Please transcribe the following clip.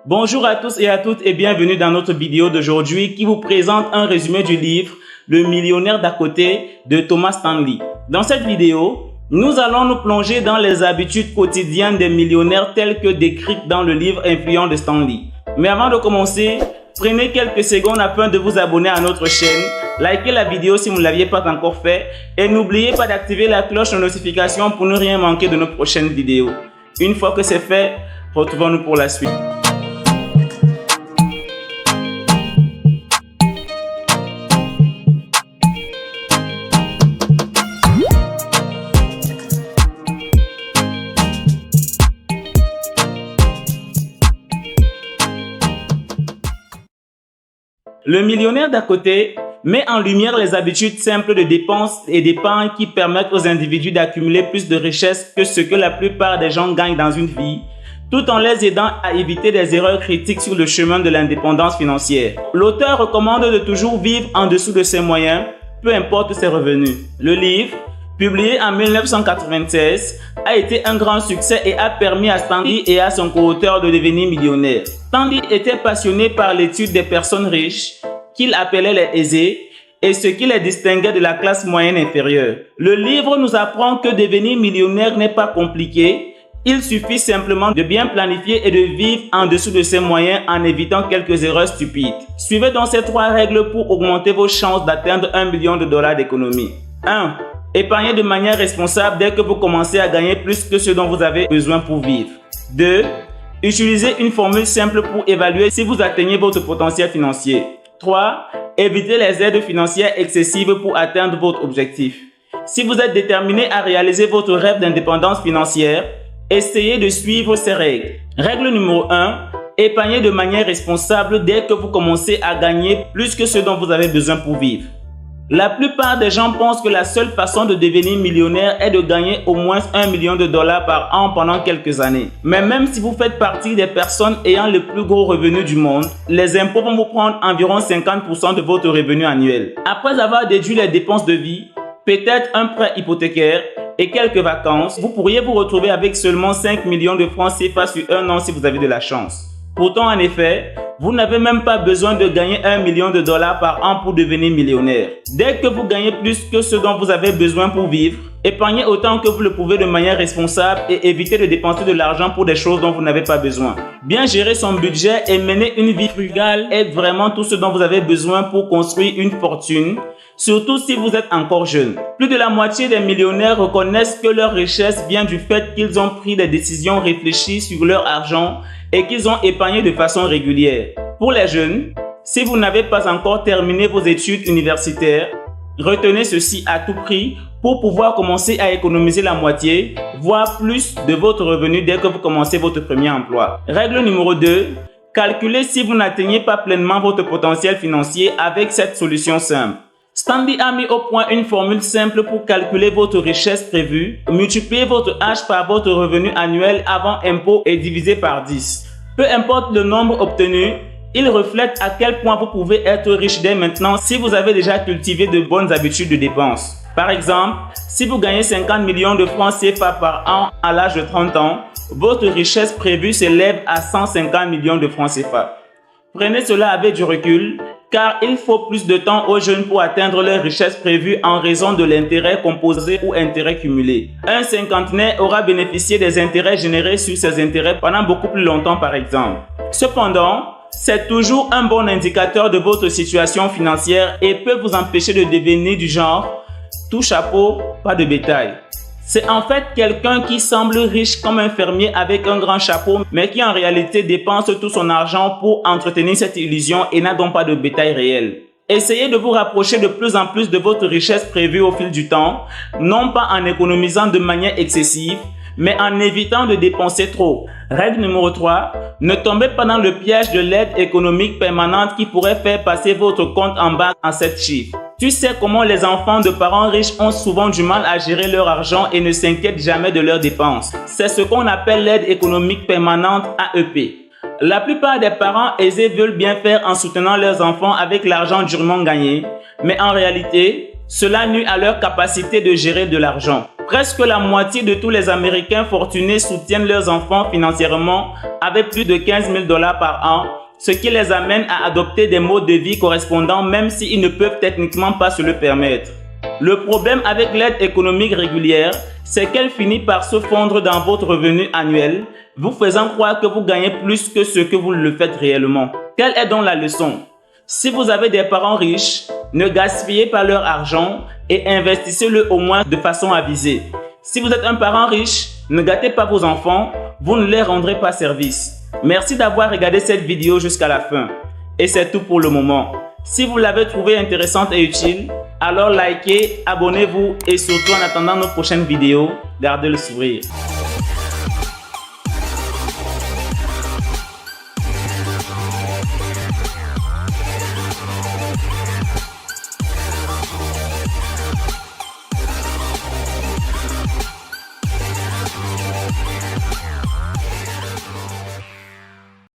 Bonjour à tous et à toutes et bienvenue dans notre vidéo d'aujourd'hui qui vous présente un résumé du livre Le millionnaire d'à côté de Thomas Stanley. Dans cette vidéo, nous allons nous plonger dans les habitudes quotidiennes des millionnaires telles que décrites dans le livre influent de Stanley. Mais avant de commencer, prenez quelques secondes afin de vous abonner à notre chaîne, likez la vidéo si vous ne l'aviez pas encore fait et n'oubliez pas d'activer la cloche de notification pour ne rien manquer de nos prochaines vidéos. Une fois que c'est fait, retrouvons-nous pour la suite. Le millionnaire d'à côté met en lumière les habitudes simples de dépenses et d'épargne qui permettent aux individus d'accumuler plus de richesses que ce que la plupart des gens gagnent dans une vie, tout en les aidant à éviter des erreurs critiques sur le chemin de l'indépendance financière. L'auteur recommande de toujours vivre en dessous de ses moyens, peu importe ses revenus. Le livre, publié en 1996, a été un grand succès et a permis à Stanley et à son co-auteur de devenir millionnaires. Stanley était passionné par l'étude des personnes riches, qu'il appelait les aisés, et ce qui les distinguait de la classe moyenne inférieure. Le livre nous apprend que devenir millionnaire n'est pas compliqué, il suffit simplement de bien planifier et de vivre en dessous de ses moyens en évitant quelques erreurs stupides. Suivez donc ces 3 règles pour augmenter vos chances d'atteindre $1 million d'économie. 1. Épargnez de manière responsable dès que vous commencez à gagner plus que ce dont vous avez besoin pour vivre. 2. Utilisez une formule simple pour évaluer si vous atteignez votre potentiel financier. 3. Évitez les aides financières excessives pour atteindre votre objectif. Si vous êtes déterminé à réaliser votre rêve d'indépendance financière, essayez de suivre ces règles. Règle numéro 1. Épargnez de manière responsable dès que vous commencez à gagner plus que ce dont vous avez besoin pour vivre. La plupart des gens pensent que la seule façon de devenir millionnaire est de gagner au moins $1 million par an pendant quelques années. Mais même si vous faites partie des personnes ayant le plus gros revenu du monde, les impôts vont vous prendre environ 50% de votre revenu annuel. Après avoir déduit les dépenses de vie, peut-être un prêt hypothécaire et quelques vacances, vous pourriez vous retrouver avec seulement 5 millions de francs CFA sur un an si vous avez de la chance. Pourtant, en effet, vous n'avez même pas besoin de gagner $1 million par an pour devenir millionnaire. Dès que vous gagnez plus que ce dont vous avez besoin pour vivre, épargnez autant que vous le pouvez de manière responsable et évitez de dépenser de l'argent pour des choses dont vous n'avez pas besoin. Bien gérer son budget et mener une vie frugale est vraiment tout ce dont vous avez besoin pour construire une fortune, surtout si vous êtes encore jeune. Plus de la moitié des millionnaires reconnaissent que leur richesse vient du fait qu'ils ont pris des décisions réfléchies sur leur argent et qu'ils ont épargné de façon régulière. Pour les jeunes, si vous n'avez pas encore terminé vos études universitaires, retenez ceci à tout prix pour pouvoir commencer à économiser la moitié, voire plus de votre revenu dès que vous commencez votre premier emploi. Règle numéro 2. Calculez si vous n'atteignez pas pleinement votre potentiel financier avec cette solution simple. Stanley a mis au point une formule simple pour calculer votre richesse prévue. Multipliez votre H par votre revenu annuel avant impôt et divisé par 10. Peu importe le nombre obtenu, il reflète à quel point vous pouvez être riche dès maintenant si vous avez déjà cultivé de bonnes habitudes de dépenses. Par exemple, si vous gagnez 50 millions de francs CFA par an à l'âge de 30 ans, votre richesse prévue s'élève à 150 millions de francs CFA. Prenez cela avec du recul, car il faut plus de temps aux jeunes pour atteindre leur richesse prévue en raison de l'intérêt composé ou intérêt cumulé. Un cinquantenaire aura bénéficié des intérêts générés sur ses intérêts pendant beaucoup plus longtemps par exemple. Cependant, c'est toujours un bon indicateur de votre situation financière et peut vous empêcher de devenir du genre « tout chapeau, pas de bétail ». C'est en fait quelqu'un qui semble riche comme un fermier avec un grand chapeau, mais qui en réalité dépense tout son argent pour entretenir cette illusion et n'a donc pas de bétail réel. Essayez de vous rapprocher de plus en plus de votre richesse prévue au fil du temps, non pas en économisant de manière excessive, mais en évitant de dépenser trop. Règle numéro 3, ne tombez pas dans le piège de l'aide économique permanente qui pourrait faire passer votre compte en banque en 7 chiffres. Tu sais comment les enfants de parents riches ont souvent du mal à gérer leur argent et ne s'inquiètent jamais de leurs dépenses. C'est ce qu'on appelle l'aide économique permanente AEP. La plupart des parents aisés veulent bien faire en soutenant leurs enfants avec l'argent durement gagné, mais en réalité, cela nuit à leur capacité de gérer de l'argent. Presque la moitié de tous les Américains fortunés soutiennent leurs enfants financièrement avec plus de 15 000 $ par an, ce qui les amène à adopter des modes de vie correspondants même s'ils ne peuvent techniquement pas se le permettre. Le problème avec l'aide économique régulière, c'est qu'elle finit par se fondre dans votre revenu annuel, vous faisant croire que vous gagnez plus que ce que vous le faites réellement. Quelle est donc la leçon? Si vous avez des parents riches, ne gaspillez pas leur argent et investissez-le au moins de façon avisée. Si vous êtes un parent riche, ne gâtez pas vos enfants, vous ne leur rendrez pas service. Merci d'avoir regardé cette vidéo jusqu'à la fin. Et c'est tout pour le moment. Si vous l'avez trouvée intéressante et utile, alors likez, abonnez-vous et surtout en attendant nos prochaines vidéos, gardez le sourire.